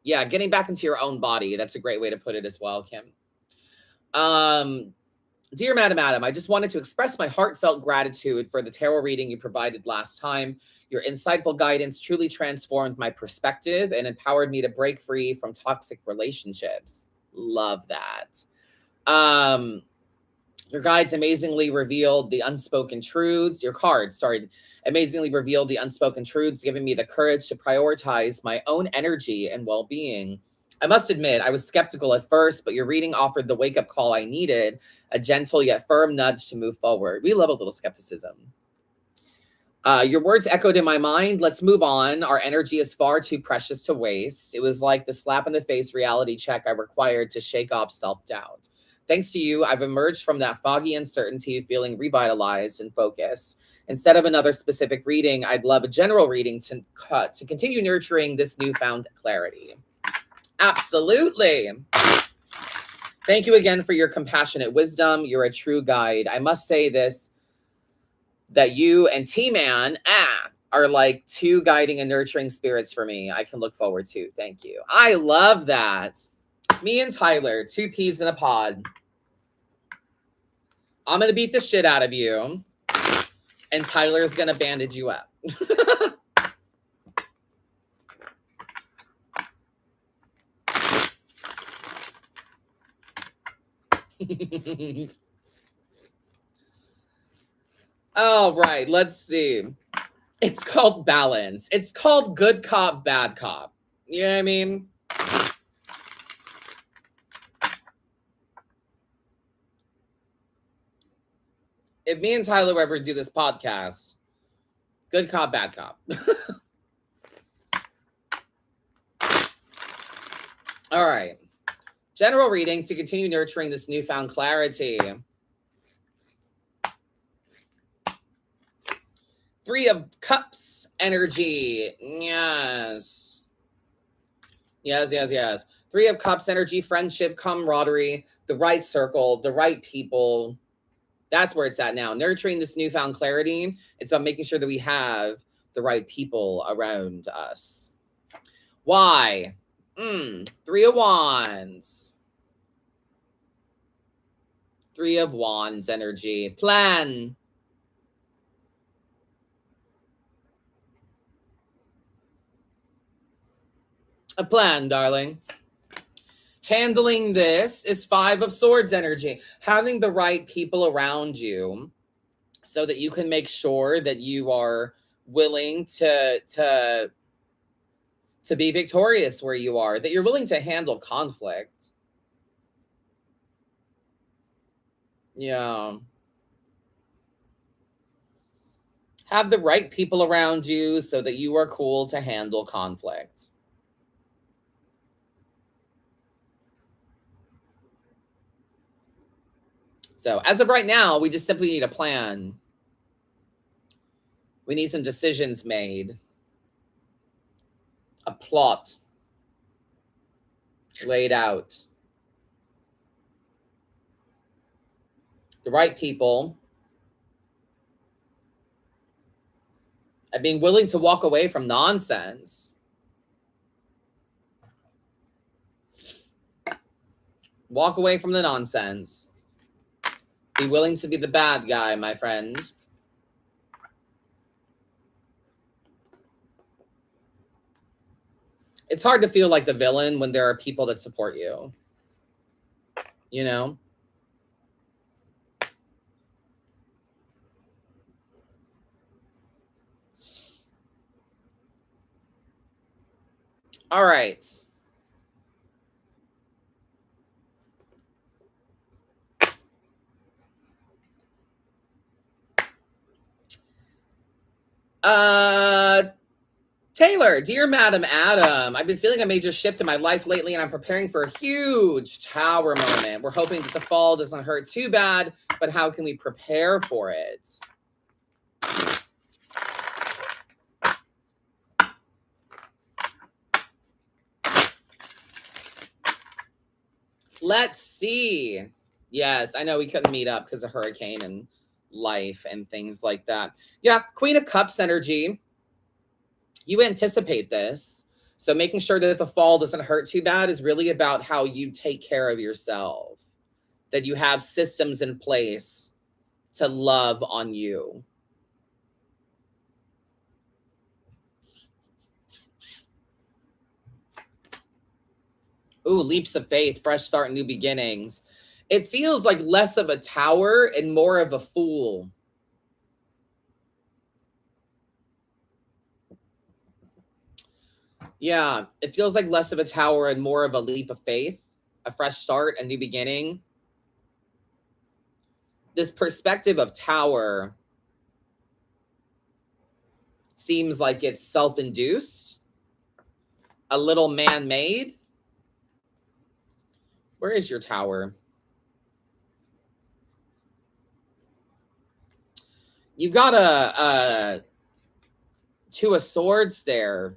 Yeah, getting back into your own body. That's a great way to put it as well, Kim. Dear Madam Adam, I just wanted to express my heartfelt gratitude for the tarot reading you provided last time. Your insightful guidance truly transformed my perspective and empowered me to break free from toxic relationships. Love that. Your guides amazingly revealed the unspoken truths. Your cards, sorry, amazingly revealed the unspoken truths, giving me the courage to prioritize my own energy and well-being. I must admit, I was skeptical at first, but your reading offered the wake-up call I needed, a gentle yet firm nudge to move forward. We love a little skepticism. Your words echoed in my mind. Let's move on. Our energy is far too precious to waste. It was like the slap in the face reality check I required to shake off self-doubt. Thanks to you, I've emerged from that foggy uncertainty, feeling revitalized and focused. Instead of another specific reading, I'd love a general reading to continue nurturing this newfound clarity. Absolutely. Thank you again for your compassionate wisdom. You're a true guide. I must say this, that you and T-Man are like two guiding and nurturing spirits for me. I can look forward to. Thank you. I love that. Me and Tyler, two peas in a pod. I'm going to beat the shit out of you, and Tyler's going to bandage you up. All right, let's see. It's called balance. It's called good cop, bad cop. You know what I mean? If me and Tyler ever do this podcast, good cop, bad cop. All right. General reading to continue nurturing this newfound clarity. Three of Cups energy. Yes. Yes, yes, yes. Three of Cups energy, friendship, camaraderie, the right circle, the right people. That's where it's at now. Nurturing this newfound clarity. It's about making sure that we have the right people around us. Why? Three of Wands. Three of Wands energy. Plan. A plan, darling. Handling this is Five of Swords energy. Having the right people around you so that you can make sure that you are willing to be victorious where you are, that you're willing to handle conflict. Yeah. Have the right people around you so that you are cool to handle conflict. So as of right now, we just simply need a plan. We need some decisions made. A plot laid out. The right people. And being willing to walk away from nonsense. Walk away from the nonsense. Be willing to be the bad guy, my friend. It's hard to feel like the villain when there are people that support you, you know? All right. Taylor, dear Madam Adam, I've been feeling a major shift in my life lately, and I'm preparing for a huge tower moment. We're hoping that the fall doesn't hurt too bad, but how can we prepare for it? Let's see. Yes, I know we couldn't meet up because of hurricane and life and things like that. Yeah, Queen of Cups energy. You anticipate this. So making sure that the fall doesn't hurt too bad is really about how you take care of yourself, that you have systems in place to love on you. Ooh, leaps of faith, fresh start, new beginnings. It feels like less of a tower and more of a fool. Yeah, it feels like less of a tower and more of a leap of faith, a fresh start, a new beginning. This perspective of tower seems like it's self-induced, a little man-made. Where is your tower? You've got a Two of Swords there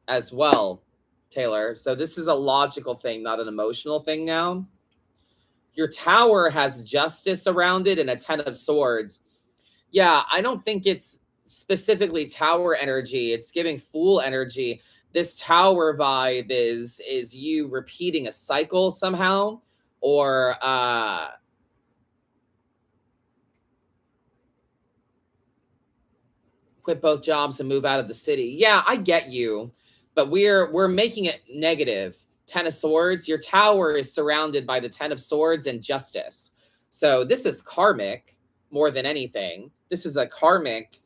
as well, Taylor. So this is a logical thing, not an emotional thing now. Your tower has justice around it and a Ten of Swords. Yeah, I don't think it's specifically tower energy. It's giving fool energy. This tower vibe is you repeating a cycle somehow, or quit both jobs and move out of the city. Yeah, I get you, but we're making it negative. Ten of Swords. Your tower is surrounded by the Ten of Swords and justice. So this is karmic more than anything. This is a karmic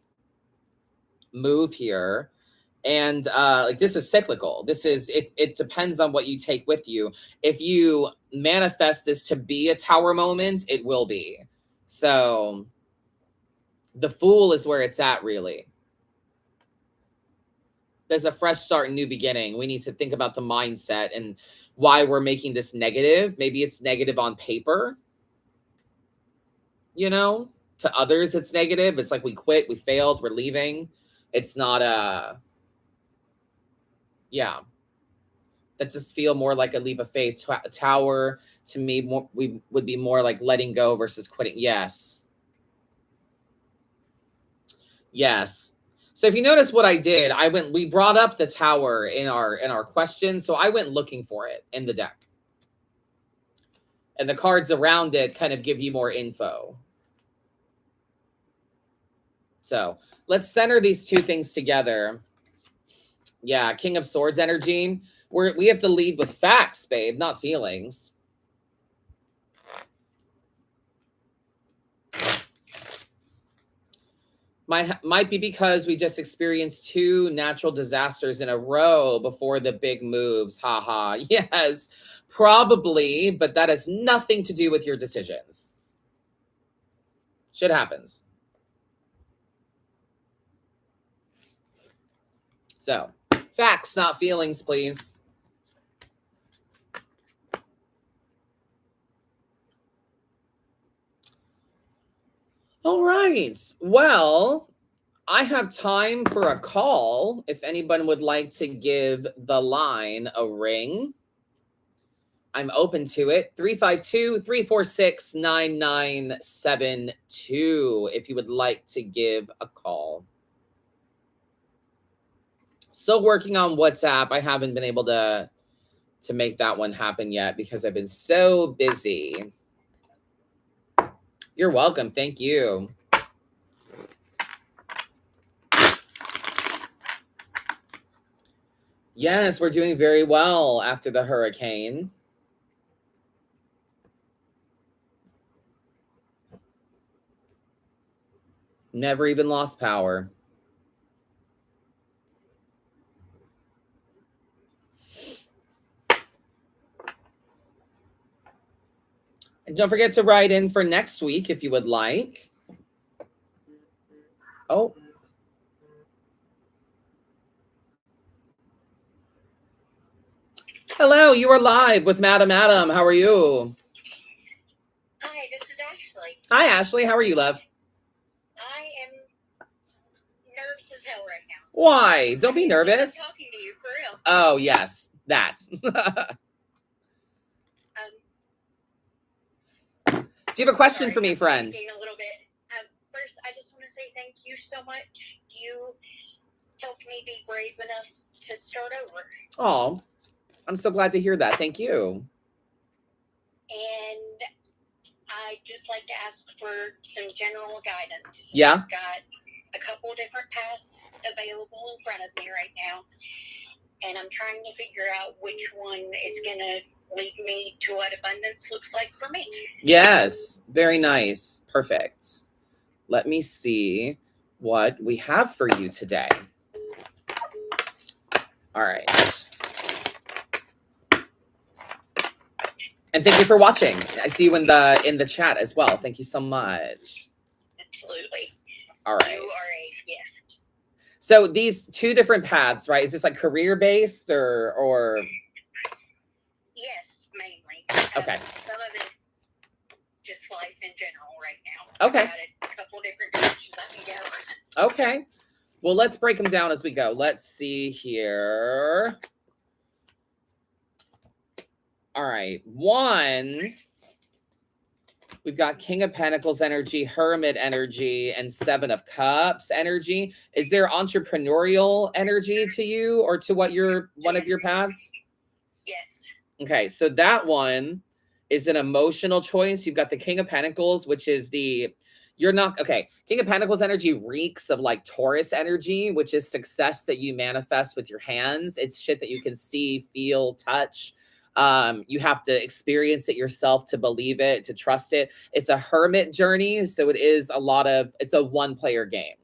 move here. And like this is cyclical. This is it depends on what you take with you. If you manifest this to be a tower moment, it will be. So the Fool is where it's at, really. There's a fresh start and new beginning. We need to think about the mindset and why we're making this negative. Maybe it's negative on paper, you know, to others it's negative. It's like we quit, we failed, we're leaving. It's not a, yeah. That just feel more like a leap of faith. Tower to me, more, we would be more like letting go versus quitting. Yes. Yes. So if you notice what I did, we brought up the tower in our question. So I went looking for it in the deck. And the cards around it kind of give you more info. So let's center these two things together. Yeah, King of Swords energy. We have to lead with facts, babe, not feelings. Might be because we just experienced two natural disasters in a row before the big moves. Haha. Yes, probably, but that has nothing to do with your decisions. Shit happens. So, facts, not feelings, please. All right. Well, I have time for a call. If anyone would like to give the line a ring, I'm open to it. 352-346-9972 if you would like to give a call. Still working on WhatsApp. I haven't been able to make that one happen yet because I've been so busy. You're welcome. Thank you. Yes, we're doing very well after the hurricane. Never even lost power. And don't forget to write in for next week if you would like. Oh. Hello, you are live with Madam Adam. How are you? Hi, this is Ashley. Hi, Ashley. How are you, love? I am nervous as hell right now. Why? Don't be nervous. I'm talking to you, for real. Oh, yes. That. Do you have a question for me, friend? A little bit. First, I just want to say thank you so much. You helped me be brave enough to start over. Oh, I'm so glad to hear that. Thank you. And I'd just like to ask for some general guidance. Yeah? I've got a couple different paths available in front of me right now, and I'm trying to figure out which one is going to lead me to what abundance looks like for me. Yes. Very nice. Perfect. Let me see what we have for you today. All right. And thank you for watching. I see you in the chat as well. Thank you so much. Absolutely. All right. You are a gift. So these two different paths, right? Is this like career based or? Yes, mainly. Okay. Some of it's just life in general right now. Okay. I've got a couple different directions I can go. Okay. Well, let's break them down as we go. Let's see here. All right. One, we've got King of Pentacles energy, Hermit energy, and Seven of Cups energy. Is there entrepreneurial energy to you or to what one of your paths? Yes. Okay, so that one is an emotional choice. You've got the King of Pentacles, which is King of Pentacles energy reeks of like Taurus energy, which is success that you manifest with your hands. It's shit that you can see, feel, touch. You have to experience it yourself to believe it, to trust it. It's a hermit journey, so it's a one-player game,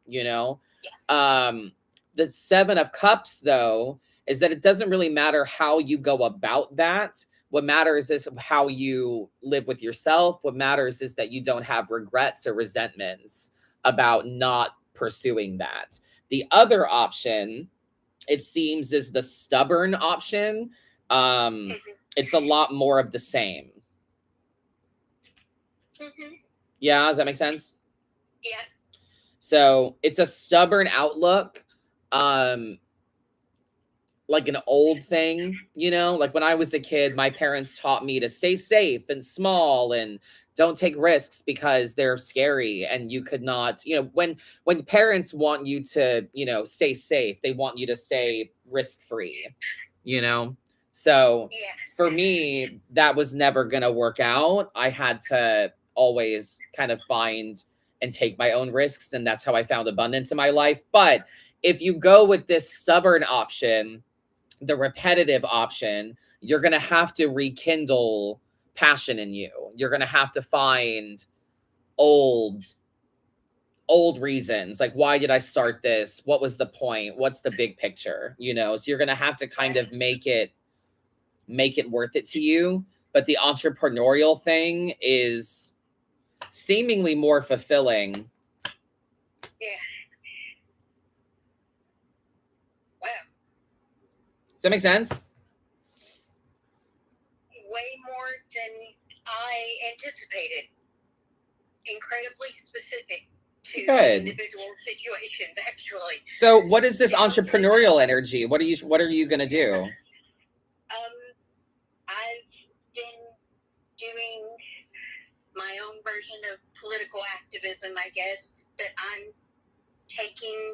you know? The Seven of Cups, though, is that it doesn't really matter how you go about that. What matters is how you live with yourself. What matters is that you don't have regrets or resentments about not pursuing that. The other option, it seems, is the stubborn option. It's a lot more of the same. Mm-hmm. Yeah, does that make sense? Yeah. So it's a stubborn outlook. Like an old thing, you know, like when I was a kid, my parents taught me to stay safe and small and don't take risks because they're scary. And you could not, when parents want you to, stay safe, they want you to stay risk-free, So for me, that was never going to work out. I had to always kind of find and take my own risks. And that's how I found abundance in my life. But if you go with this stubborn option, the repetitive option, you're going to have to rekindle passion in you. You're going to have to find old reasons. Like, why did I start this? What was the point? What's the big picture? So you're going to have to kind of make it worth it to you. But the entrepreneurial thing is seemingly more fulfilling. Yeah. Wow. Does that make sense? Way more than I anticipated. Incredibly specific to individual situations, actually. So what is this entrepreneurial energy? What are you going to do? I've been doing my own version of political activism, I guess, but I'm taking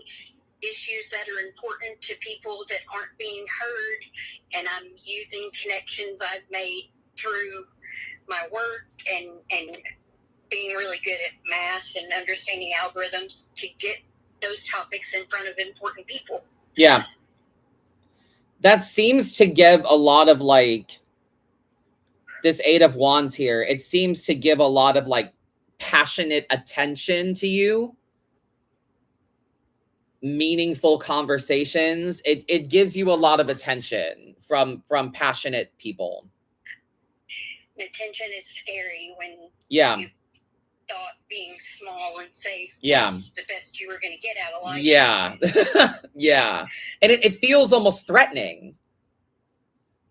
issues that are important to people that aren't being heard, and I'm using connections I've made through my work and being really good at math and understanding algorithms to get those topics in front of important people. Yeah. That seems to give a lot of like this Eight of Wands here. It seems to give a lot of like passionate attention to you, meaningful conversations. It gives you a lot of attention from passionate people. Attention is scary when Yeah. you thought being small and safe Yeah. was the best you were going to get out of life. Yeah. Yeah. And it feels almost threatening.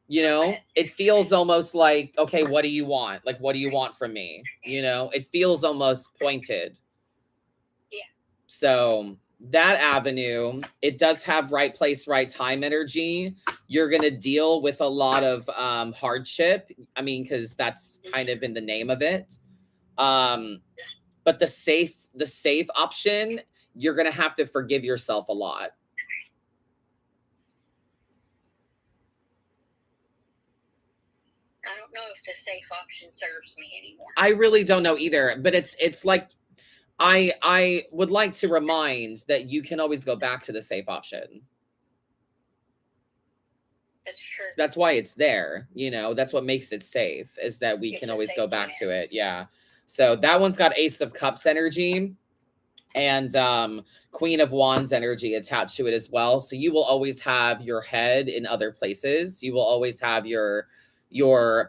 You know, it feels almost like, okay, what do you want? Like, what do you want from me? You know, it feels almost pointed. Yeah. So that avenue, it does have right place, right time energy. You're going to deal with a lot of hardship. I mean, because that's kind of in the name of it. But the safe option, you're going to have to forgive yourself a lot. I don't know if the safe option serves me anymore. I really don't know either, but it's like I would like to remind that you can always go back to the safe option. That's true. That's why it's there, you know. That's what makes it safe, is that we It's can a always go safety back net. to it. Yeah. So that one's got Ace of Cups energy and Queen of Wands energy attached to it as well. So you will always have your head in other places. You will always have your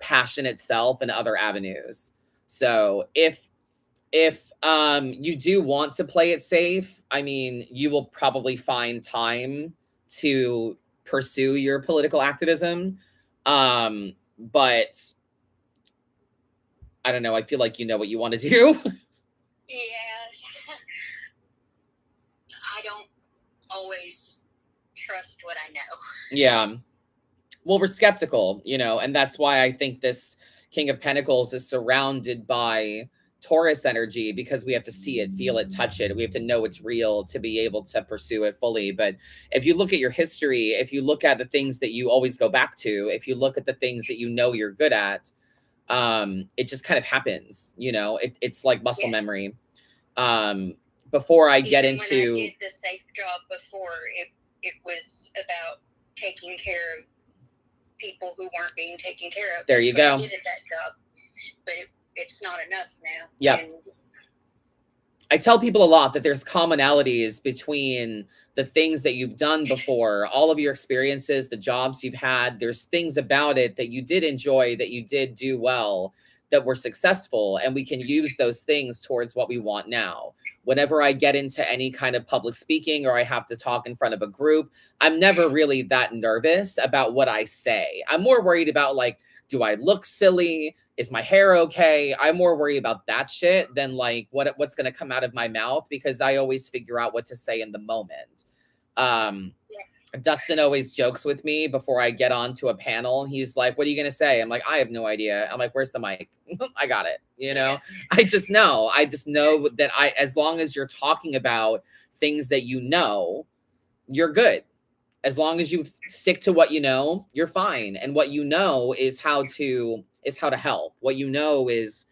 passion itself in other avenues. So if you do want to play it safe, I mean, you will probably find time to pursue your political activism. But I don't know, I feel like you know what you want to do. Yeah. I don't always trust what I know. Yeah. Well, we're skeptical, you know, and that's why I think this King of Pentacles is surrounded by Taurus energy, because we have to see it, feel it, touch it. We have to know it's real to be able to pursue it fully. But if you look at your history, if you look at the things that you always go back to, if you look at the things that you know you're good at, it just kind of happens, you know. It's like muscle memory. Before I get Even into when I did the safe job before, it was about taking care of people who weren't being taken care of. There you go. I did that job, but it's not enough now. Yeah. And I tell people a lot that there's commonalities between the things that you've done before, all of your experiences, the jobs you've had. There's things about it that you did enjoy, that you did do well, that were successful, and we can use those things towards what we want now. Whenever I get into any kind of public speaking or I have to talk in front of a group, I'm never really that nervous about what I say. I'm more worried about, like, do I look silly? Is my hair okay? I'm more worried about that shit than like what's going to come out of my mouth, because I always figure out what to say in the moment. Dustin always jokes with me before I get onto a panel. He's like, what are you going to say? I'm like, I have no idea. I'm like, where's the mic? I got it. You know, I just know that as long as you're talking about things that you know, you're good. As long as you stick to what you know, you're fine. And what you know is how to help. What you know is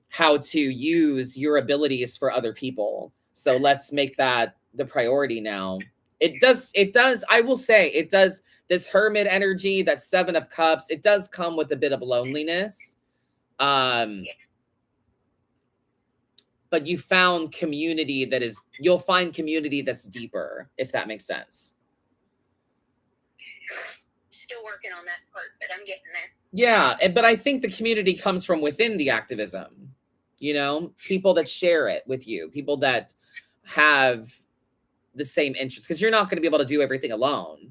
how to use your abilities for other people. So let's make that the priority now. It does, I will say, it does, this hermit energy, that Seven of Cups, it does come with a bit of loneliness. But you found community you'll find community that's deeper, if that makes sense. Still working on that part, but I'm getting there. Yeah, but I think the community comes from within the activism. You know, people that share it with you, people that have the same interests, because you're not going to be able to do everything alone.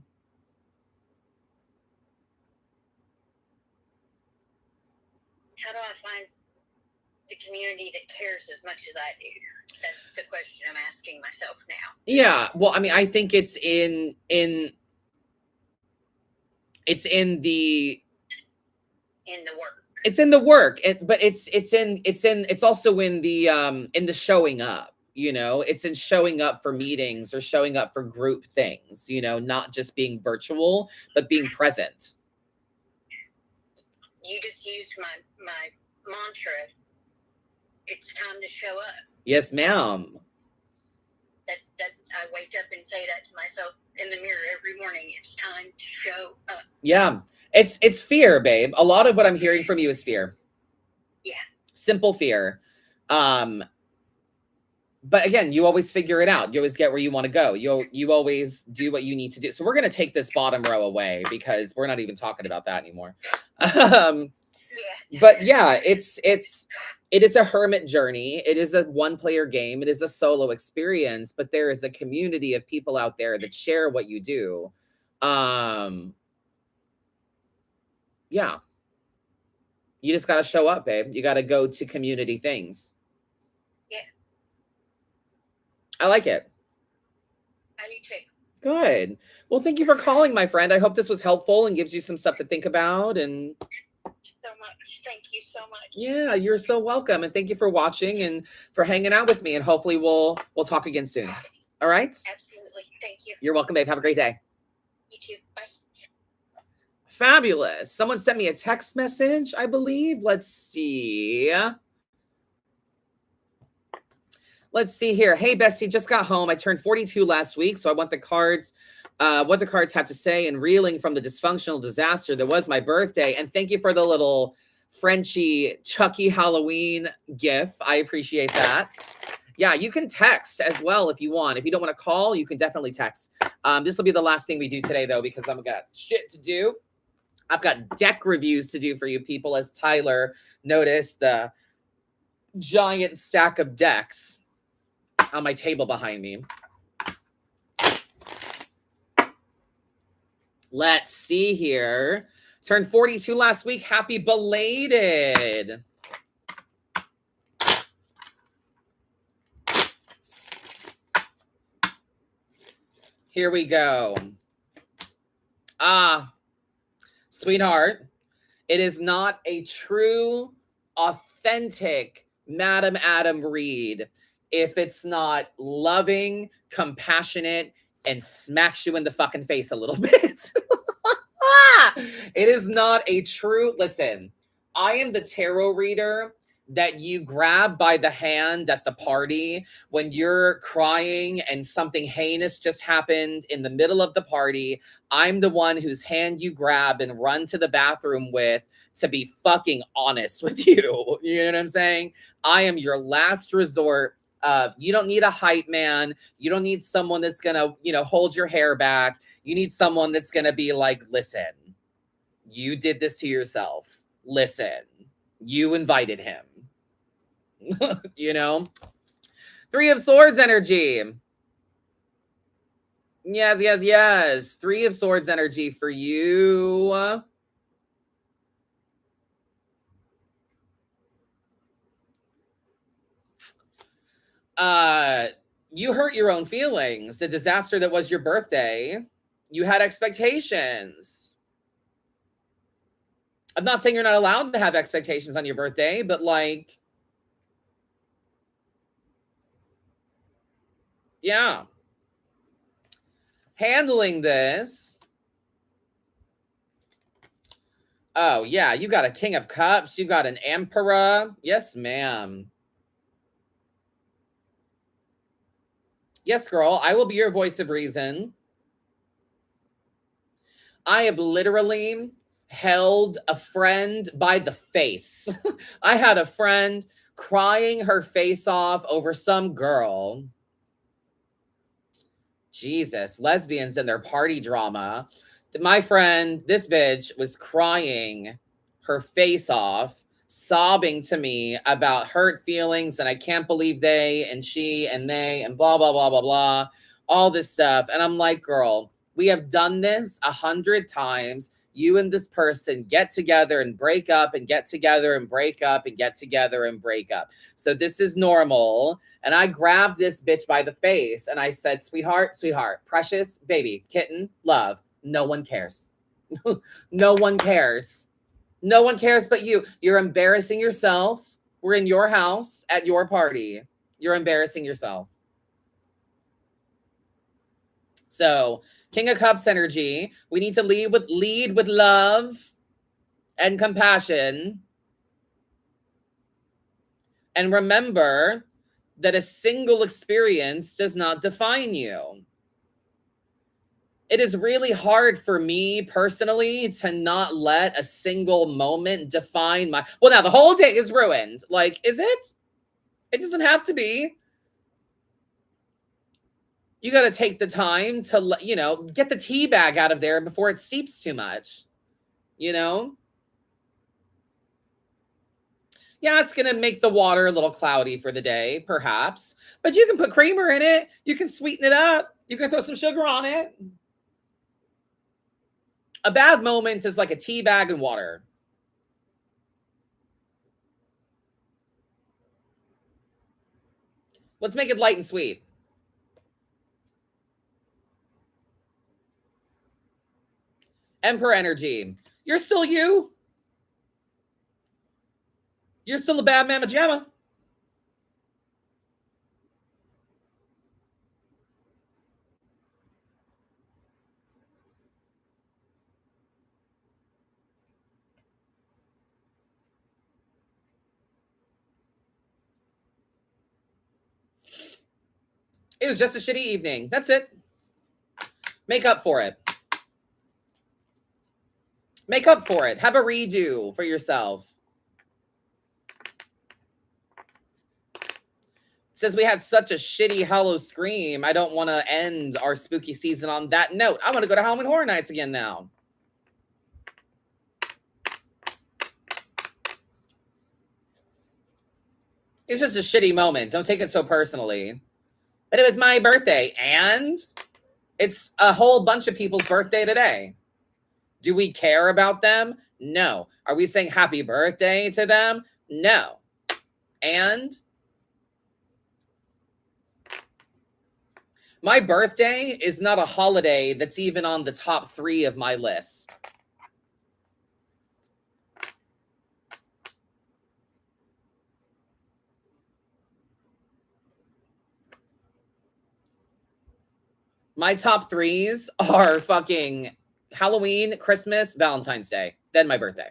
How do I find the community that cares as much as I do? That's the question I'm asking myself now. Yeah, well, I mean, I think it's in the work. It's in the work, but it's also in the showing up. You know, it's in showing up for meetings or showing up for group things. You know, not just being virtual, but being present. You just used my mantra. It's time to show up. Yes, ma'am. that I wake up and say that to myself in the mirror every morning. It's time to show up. Yeah. It's fear, babe. A lot of what I'm hearing from you is fear. Yeah. Simple fear. But again, you always figure it out. You always get where you want to go. You always do what you need to do. So we're going to take this bottom row away because we're not even talking about that anymore. But yeah, it is a hermit journey. It is a one-player game. It is a solo experience, but there is a community of people out there that share what you do. Yeah. You just got to show up, babe. You got to go to community things. Yeah. I like it. I do too. Good. Well, thank you for calling, my friend. I hope this was helpful and gives you some stuff to think about. And so much. Thank you so much. Yeah, you're so welcome. And thank you for watching and for hanging out with me. And hopefully we'll talk again soon. All right? Absolutely. Thank you. You're welcome, babe. Have a great day. You too. Bye. Fabulous. Someone sent me a text message, I believe. Let's see. Let's see here. Hey, bestie, just got home. I turned 42 last week, so I want the cards, what the cards have to say, and reeling from the dysfunctional disaster that was my birthday. And thank you for the little Frenchie Chucky Halloween gif. I appreciate that. Yeah, you can text as well if you want. If you don't want to call, you can definitely text. This will be the last thing we do today, though, because I've got shit to do. I've got deck reviews to do for you people, as Tyler noticed the giant stack of decks on my table behind me. Let's see here. Turned 42 last week. Happy belated. Here we go. Sweetheart, it is not a true, authentic Madam Adam read if it's not loving, compassionate, and smacks you in the fucking face a little bit. It is not a true, listen, I am the tarot reader that you grab by the hand at the party when you're crying and something heinous just happened in the middle of the party. I'm the one whose hand you grab and run to the bathroom with to be fucking honest with you. You know what I'm saying? I am your last resort. You don't need a hype man. You don't need someone that's gonna, hold your hair back. You need someone that's gonna be like, listen, you did this to yourself. Listen, you invited him. Three of Swords energy. Yes. Three of Swords energy for you. You hurt your own feelings. The disaster that was your birthday. You had expectations. I'm not saying you're not allowed to have expectations on your birthday, but yeah. Handling this. Oh, yeah. You got a King of Cups. You got an Emperor. Yes, ma'am. Yes, girl. I will be your voice of reason. I have literally held a friend by the face. I had a friend crying her face off over some girl. Jesus, lesbians and their party drama. My friend, this bitch, was crying her face off, sobbing to me about hurt feelings and I can't believe they and she and they and blah, blah, blah, blah, blah, all this stuff. And I'm like, girl, we have done this 100 times. You and this person get together and break up and get together and break up and get together and break up. So this is normal. And I grabbed this bitch by the face and I said, sweetheart, precious, baby, kitten, love. No one cares. No one cares. No one cares but you. You're embarrassing yourself. We're in your house at your party. You're embarrassing yourself. So, King of Cups energy. We need to lead with love and compassion. And remember that a single experience does not define you. It is really hard for me personally to not let a single moment define my, well, now the whole day is ruined. Like, is it? It doesn't have to be. You got to take the time to, you know, get the tea bag out of there before it seeps too much, you know? Yeah, it's going to make the water a little cloudy for the day, perhaps. But you can put creamer in it. You can sweeten it up. You can throw some sugar on it. A bad moment is like a tea bag and water. Let's make it light and sweet. Emperor energy. You're still you. You're still a bad mama jamma. It was just a shitty evening. That's it. Make up for it. Make up for it. Have a redo for yourself. Since we had such a shitty Hollow Scream, I don't want to end our spooky season on that note. I want to go to Halloween Horror Nights again now. It was just a shitty moment. Don't take it so personally. But it was my birthday, and it's a whole bunch of people's birthday today. Do we care about them? No. Are we saying happy birthday to them? No. And my birthday is not a holiday that's even on the top 3 of my list. My top 3s are fucking Halloween, Christmas, Valentine's Day, then my birthday.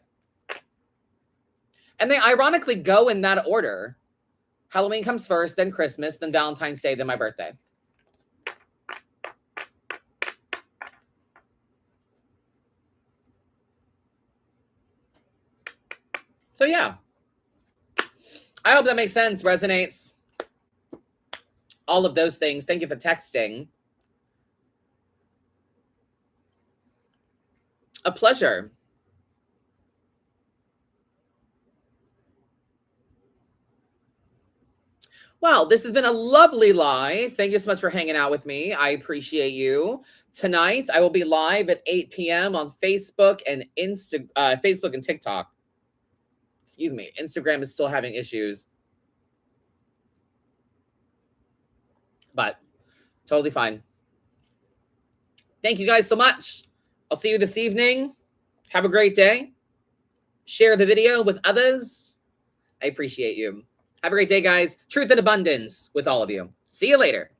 And they ironically go in that order. Halloween comes first, then Christmas, then Valentine's Day, then my birthday. So yeah. I hope that makes sense, resonates. All of those things. Thank you for texting. A pleasure. Well, this has been a lovely live. Thank you so much for hanging out with me. I appreciate you. Tonight, I will be live at 8 p.m. on Facebook and Facebook and TikTok. Excuse me. Instagram is still having issues. But totally fine. Thank you guys so much. I'll see you this evening. Have a great day. Share the video with others. I appreciate you. Have a great day, guys. Truth and abundance with all of you. See you later.